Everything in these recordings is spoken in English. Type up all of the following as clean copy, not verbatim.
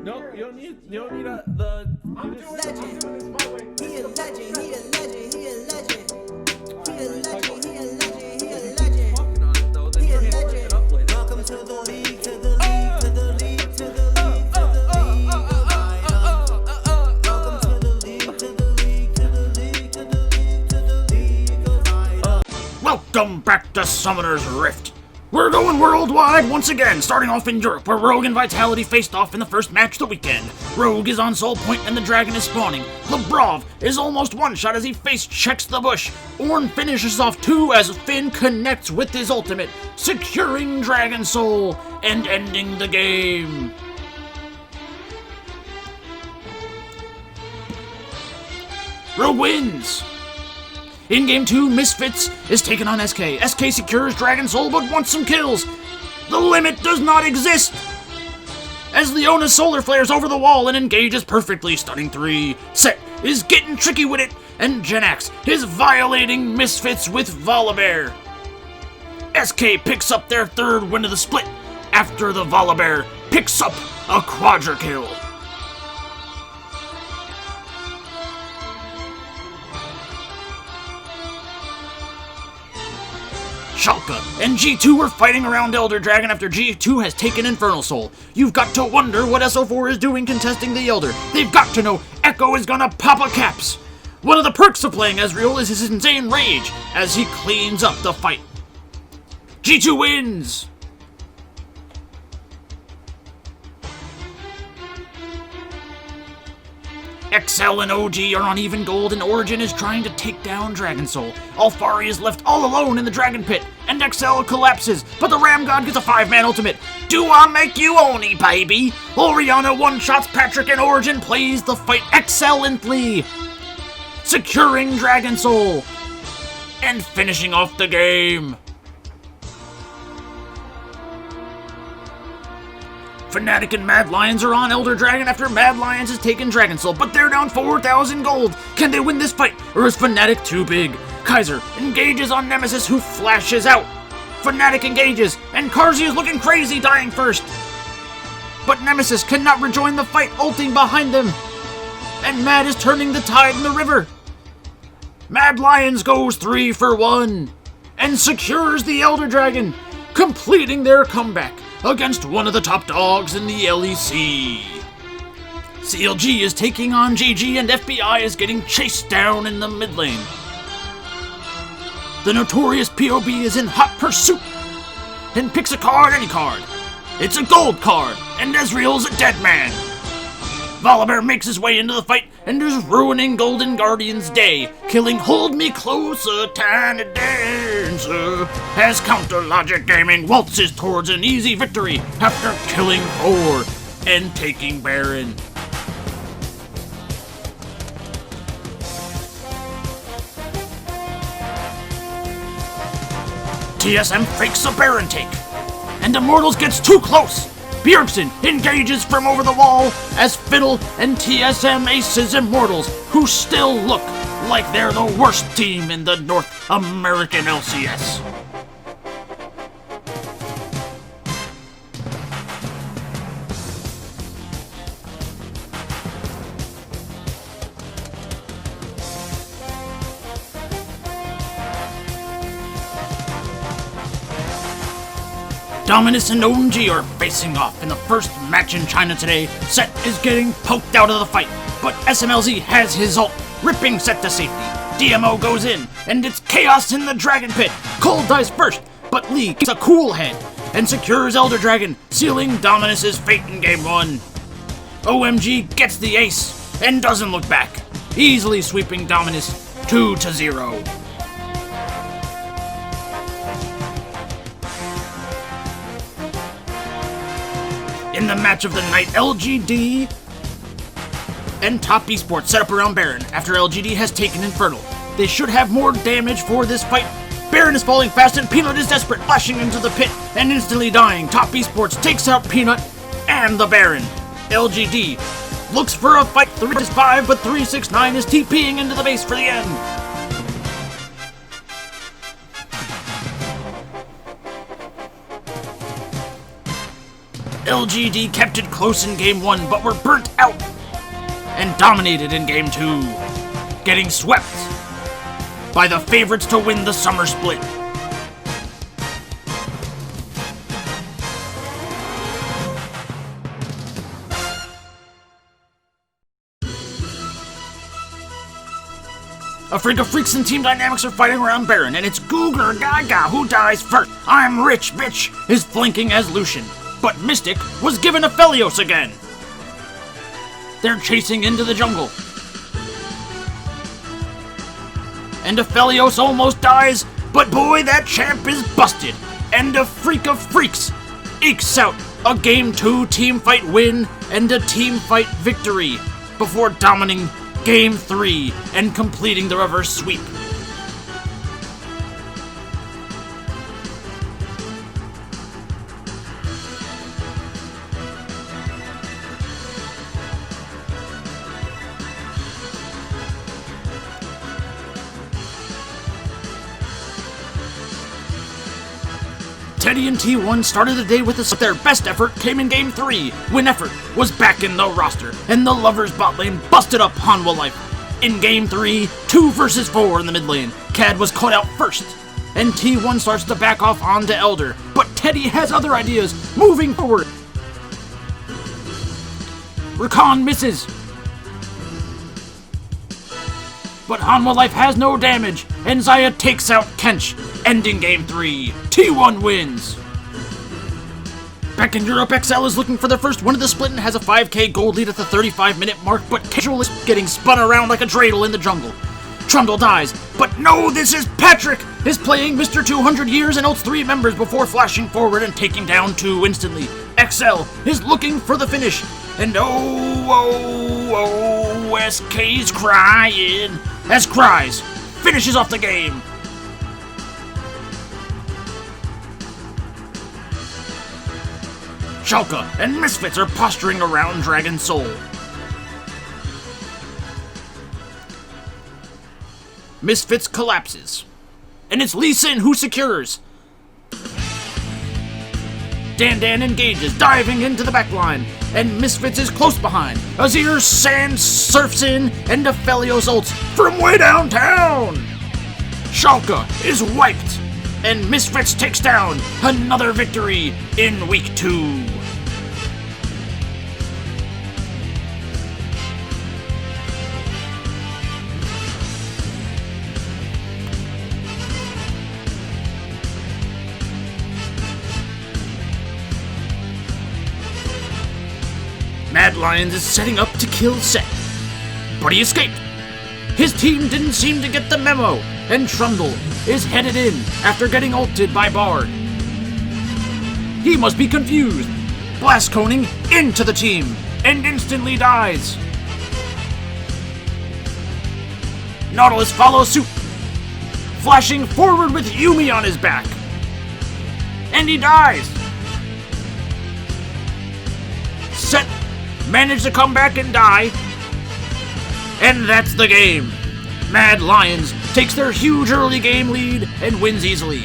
No, you don't need the. I'm doing this my way. He a legend, he a legend, he a legend. He a legend, he a legend, he a legend. He a legend. Welcome to the league, to the league, to the league, to the league, to the league of Iron. Welcome to the league, to the league, to the league, to the league, to the league of Iron. Welcome back to Summoner's Rift. We're going worldwide once again, starting off in Europe, where Rogue and Vitality faced off in the first match of the weekend. Rogue is on Soul Point and the Dragon is spawning. Lebrov is almost one-shot as he face-checks the bush. Ornn finishes off two as Finn connects with his ultimate, securing Dragon Soul and ending the game. Rogue wins! In Game 2, Misfits is taken on SK. SK secures Dragon Soul but wants some kills. The limit does not exist! As Leona's Solar flares over the wall and engages perfectly, stunning 3. Set is getting tricky with it, and Genax is violating Misfits with Volibear. SK picks up their third win of the split, after the Volibear picks up a quadra kill. Schalke and G2 are fighting around Elder Dragon after G2 has taken Infernal Soul. You've got to wonder what SO4 is doing contesting the Elder. They've got to know Echo is gonna pop a caps. One of the perks of playing Ezreal is his insane rage as he cleans up the fight. G2 wins! XL and OG are on even gold, and Origin is trying to take down Dragon Soul. Alfari is left all alone in the Dragon Pit, and XL collapses, but the Ram God gets a 5-man ultimate. Do I make you Oni, baby? Orianna one-shots Patrick, and Origin plays the fight excellently, securing Dragon Soul and finishing off the game. Fnatic and Mad Lions are on Elder Dragon after Mad Lions has taken Dragon Soul, but they're down 4,000 gold. Can they win this fight, or is Fnatic too big? Kaiser engages on Nemesis, who flashes out. Fnatic engages, and Karzi is looking crazy, dying first. But Nemesis cannot rejoin the fight, ulting behind them. And Mad is turning the tide in the river. Mad Lions goes 3 for 1, and secures the Elder Dragon, completing their comeback against one of the top dogs in the LEC. CLG is taking on GG, and FBI is getting chased down in the mid lane. The notorious POB is in hot pursuit and picks a card, any card. It's a gold card, and Ezreal's a dead man. Volibear makes his way into the fight and is ruining Golden Guardian's day, killing Hold Me Closer, Tiny Dancer, as Counter Logic Gaming waltzes towards an easy victory after killing 4 and taking Baron. TSM fakes a Baron take, and Immortals gets too close. Bjergsen engages from over the wall as Fiddle and TSM aces Immortals, who still look like they're the worst team in the North American LCS. Dominus and OMG are facing off in the first match in China today. Set is getting poked out of the fight, but SMLZ has his ult, ripping Set to safety. DMO goes in, and it's chaos in the Dragon Pit. Cole dies first, but Lee gets a cool head and secures Elder Dragon, sealing Dominus's fate in Game 1. OMG gets the ace and doesn't look back, easily sweeping Dominus 2-0. In the match of the night, LGD and Top Esports set up around Baron after LGD has taken Infernal. They should have more damage for this fight. Baron is falling fast and Peanut is desperate, flashing into the pit and instantly dying. Top Esports takes out Peanut and the Baron. LGD looks for a fight 3-5, but 369 is TPing into the base for the end. LGD kept it close in Game 1, but were burnt out and dominated in Game 2, getting swept by the favorites to win the summer split. A freak of freaks and team dynamics are fighting around Baron, and it's Googer Gaga who dies first. I'm Rich Bitch is flanking as Lucian, but Mystic was given Aphelios again. They're chasing into the jungle. And Aphelios almost dies, but boy, that champ is busted. And a freak of freaks ekes out a Game 2 teamfight win and a teamfight victory before dominating Game 3 and completing the reverse sweep. Teddy and T1 started the day with their best effort came in Game 3, when effort was back in the roster, and the Lovers bot lane busted up Hanwha Life. In Game 3, 2 versus 4 in the mid lane, Cad was caught out first, and T1 starts to back off onto Elder, but Teddy has other ideas, moving forward. Rakan misses, but Hanwha Life has no damage, and Zaya takes out Kench, ending Game 3. T1 wins. Back in Europe, XL is looking for their first win of the split and has a 5k gold lead at the 35-minute mark, but Casual is getting spun around like a dreidel in the jungle. Trundle dies, but no, this is Patrick, is playing Mr. 200 Years and ults 3 members before flashing forward and taking down 2 instantly. XL is looking for the finish, and SK's crying as Cries finishes off the game. Schalke and Misfits are posturing around Dragon Soul. Misfits collapses, and it's Lee Sin who secures. Dan engages, diving into the backline, and Misfits is close behind. Azir Sand surfs in, and Aphelios ults from way downtown. Schalke is wiped, and Misfits takes down another victory in Week 2. Mad Lions is setting up to kill Set, but he escaped. His team didn't seem to get the memo, and Trundle is headed in after getting ulted by Bard. He must be confused, blast coning into the team, and instantly dies. Nautilus follows suit, flashing forward with Yumi on his back, and he dies. Set managed to come back and die, and that's the game. Mad Lions takes their huge early game lead and wins easily.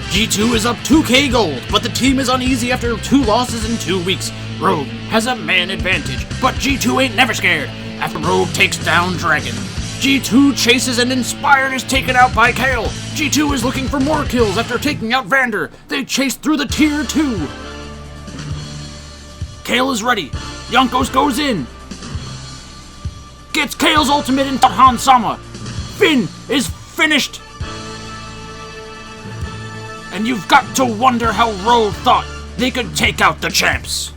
G2 is up 2k gold, but the team is uneasy after 2 losses in 2 weeks. Rogue has a man advantage, but G2 ain't never scared after Rogue takes down Dragon. G2 chases and Inspired is taken out by Kale. G2 is looking for more kills after taking out Vander. They chase through the tier 2. Kale is ready. Yonkos goes in. Gets Kale's ultimate into Han Sama. Finn is finished. And you've got to wonder how Rogue thought they could take out the champs.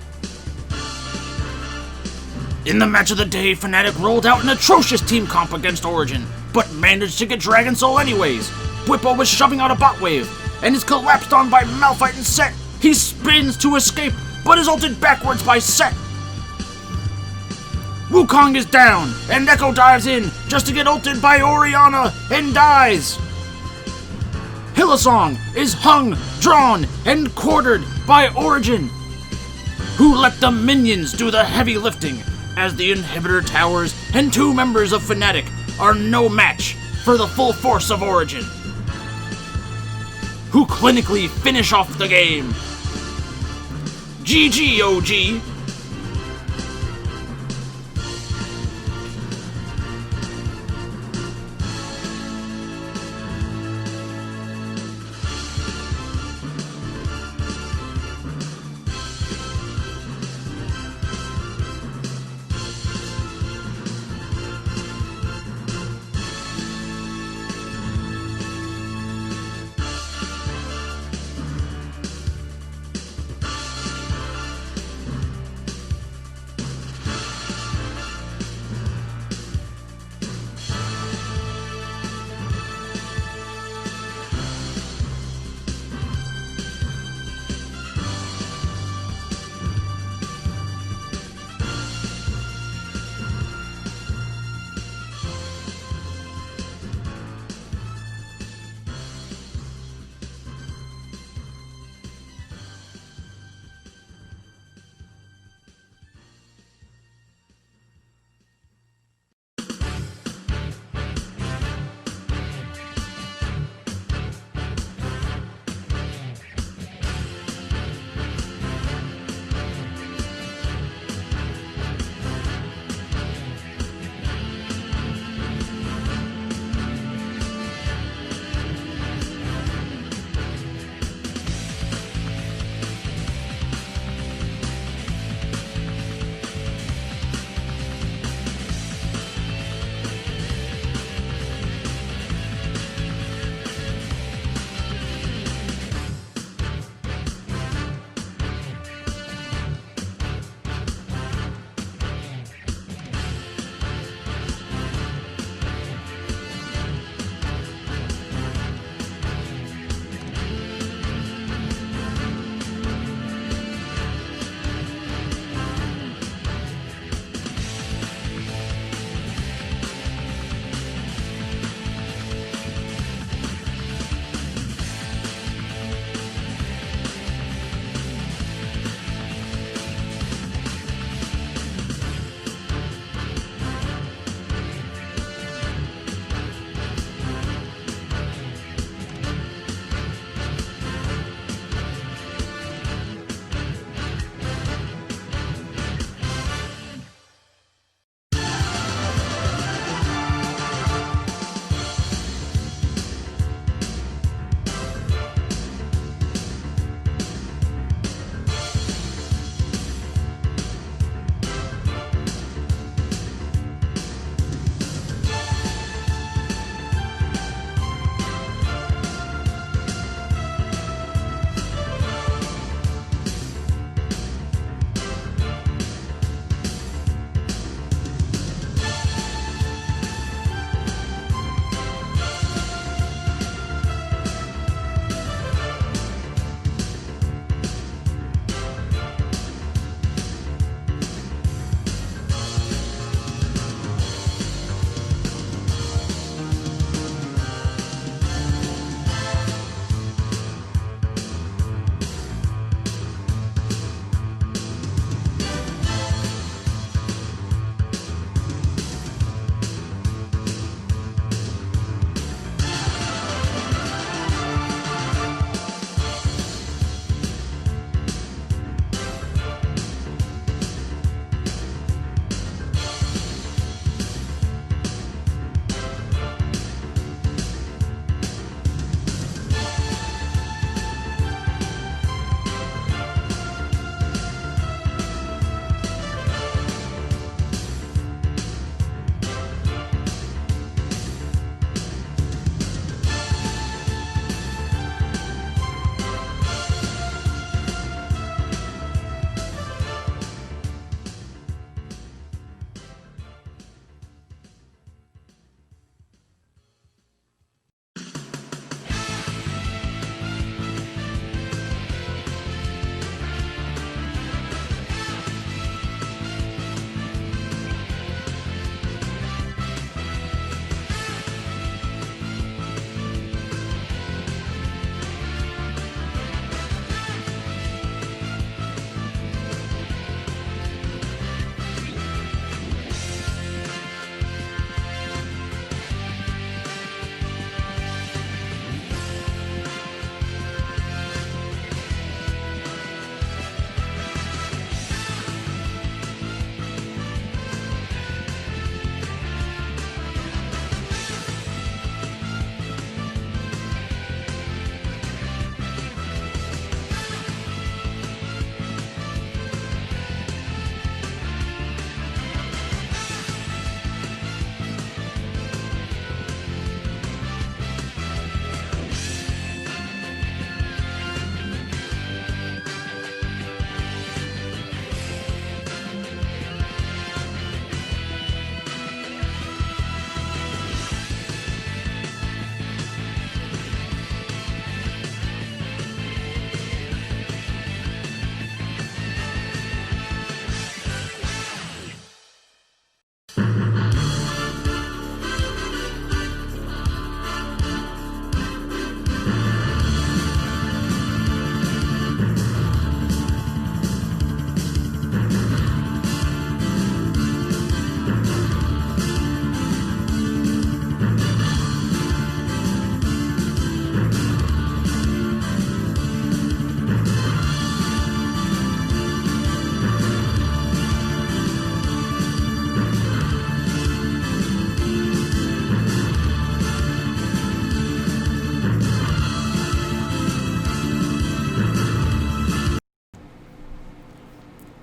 In the match of the day, Fnatic rolled out an atrocious team comp against Origin, but managed to get Dragon Soul anyways. Bwipo was shoving out a bot wave, and is collapsed on by Malphite and Set. He spins to escape, but is ulted backwards by Set. Wukong is down, and Echo dives in just to get ulted by Orianna and dies. Hillsong is hung, drawn, and quartered by Origin, who let the minions do the heavy lifting, as the inhibitor towers and 2 members of Fnatic are no match for the full force of Origin, who clinically finish off the game GG, OG.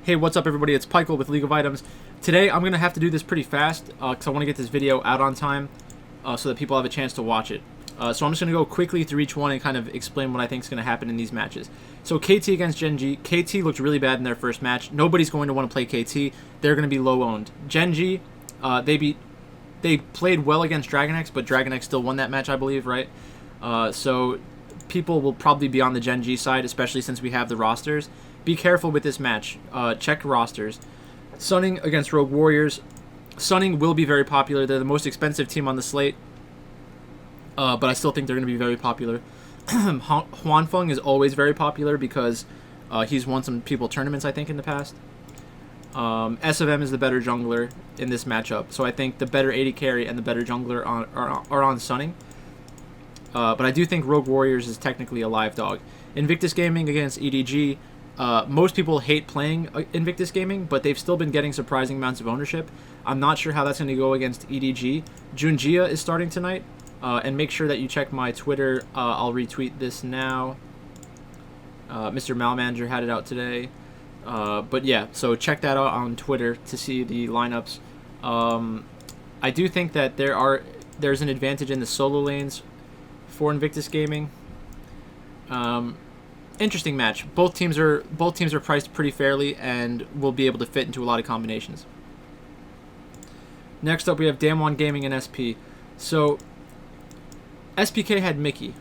Hey, what's up everybody? It's Pikel with League of Items. Today I'm going to have to do this pretty fast because I want to get this video out on time so that people have a chance to watch it. So I'm just going to go quickly through each one and kind of explain what I think is going to happen in these matches. So KT against Gen G. KT looked really bad in their first match. Nobody's going to want to play KT. They're going to be low owned. Gen G, they played well against Dragon X, but Dragon X still won that match, I believe, right? So people will probably be on the Gen G side, especially since we have the rosters. Be careful with this match. Check rosters. Sunning against Rogue Warriors. Sunning will be very popular. They're the most expensive team on the slate. But I still think they're going to be very popular. Huanfeng is always very popular because he's won some people tournaments, I think, in the past. S of M is the better jungler in this matchup. So I think the better AD carry and the better jungler are on Sunning. But I do think Rogue Warriors is technically a live dog. Invictus Gaming against EDG. Most people hate playing Invictus Gaming, but they've still been getting surprising amounts of ownership. I'm not sure how that's going to go against EDG. Junjia is starting tonight, and make sure that you check my Twitter. I'll retweet this now. Mr. Malmanager had it out today. But yeah, so check that out on Twitter to see the lineups. I do think that there's an advantage in the solo lanes for Invictus Gaming. Interesting match. Both teams are priced pretty fairly and will be able to fit into a lot of combinations. Next up, we have Damwon Gaming and SP. So SPK had Mickey,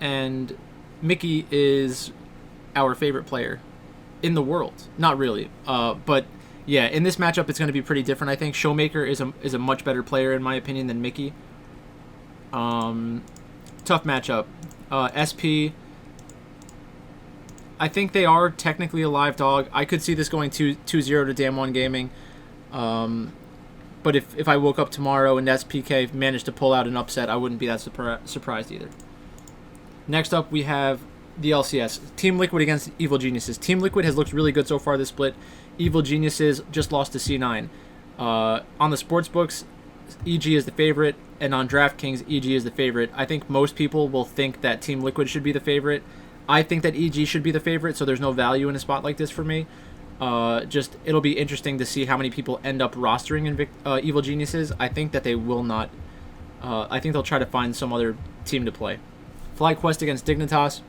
and Mickey is our favorite player in the world. Not really, but yeah, in this matchup, it's going to be pretty different. I think Showmaker is a much better player in my opinion than Mickey. Tough matchup. SP. I think they are technically a live dog. I could see this going 2-0 to Damwon Gaming. But if I woke up tomorrow and SPK managed to pull out an upset, I wouldn't be that surprised either. Next up, we have the LCS. Team Liquid against Evil Geniuses. Team Liquid has looked really good so far this split. Evil Geniuses just lost to C9. On the sportsbooks, EG is the favorite, and on DraftKings, EG is the favorite. I think most people will think that Team Liquid should be the favorite. I think that EG should be the favorite, so there's no value in a spot like this for me. It'll be interesting to see how many people end up rostering Evil Geniuses. I think that they will not. I think they'll try to find some other team to play. FlyQuest against Dignitas.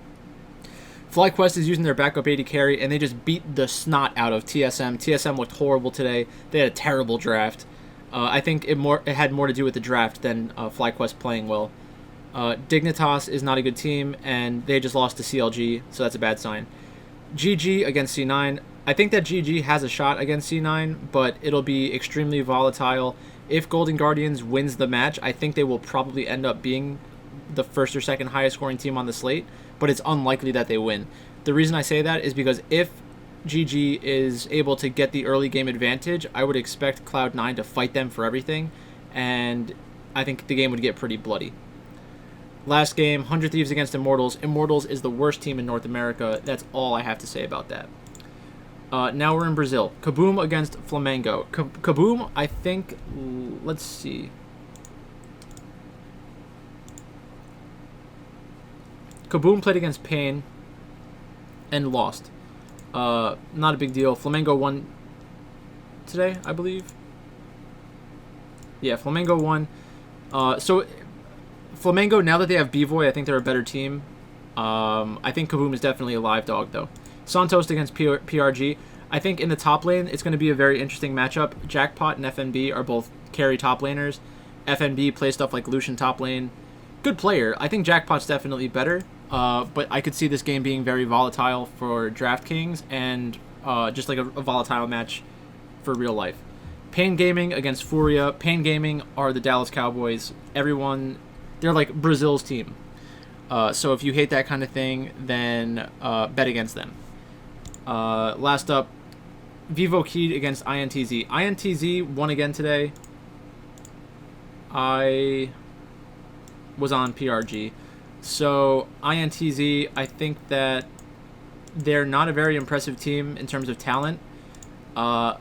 FlyQuest is using their backup AD carry, and they just beat the snot out of TSM. TSM looked horrible today. They had a terrible draft. I think it had more to do with the draft than FlyQuest playing well. Dignitas is not a good team, and they just lost to CLG, so that's a bad sign. GG against C9. I think that GG has a shot against C9, but it'll be extremely volatile. If Golden Guardians wins the match, I think they will probably end up being the first or second highest scoring team on the slate, but it's unlikely that they win. The reason I say that is because if GG is able to get the early game advantage, I would expect Cloud9 to fight them for everything, and I think the game would get pretty bloody. Last game, 100 Thieves against Immortals. Immortals is the worst team in North America. That's all I have to say about that. Now we're in Brazil. Kaboom against Flamengo. Kaboom, I think... Let's see. Kaboom played against Pain and lost. Not a big deal. Flamengo won today, I believe. Yeah, Flamengo won. So... Flamengo, now that they have B-Voy, I think they're a better team. I think Kaboom is definitely a live dog, though. Santos against PRG. I think in the top lane, it's going to be a very interesting matchup. Jackpot and FNB are both carry top laners. FNB plays stuff like Lucian top lane. Good player. I think Jackpot's definitely better, but I could see this game being very volatile for DraftKings and just like a volatile match for real life. Pain Gaming against Furia. Pain Gaming are the Dallas Cowboys. They're like Brazil's team. So if you hate that kind of thing, then bet against them. Last up, Vivo Keyed against INTZ. INTZ won again today. I was on PRG. So INTZ, I think that they're not a very impressive team in terms of talent. I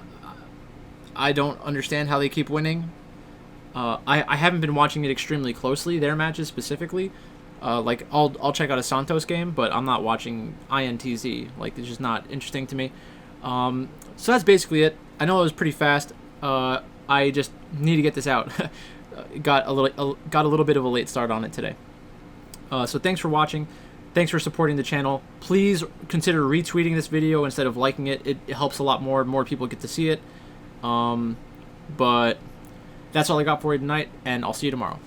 don't understand how they keep winning. I haven't been watching it extremely closely, their matches specifically. Like I'll check out a Santos game, but I'm not watching INTZ. Like, it's just not interesting to me. So that's basically it. I know it was pretty fast. I just need to get this out. got a little bit of a late start on it today. So thanks for watching. Thanks for supporting the channel. Please consider retweeting this video instead of liking it. It helps a lot more. More people get to see it. But that's all I got for you tonight, and I'll see you tomorrow.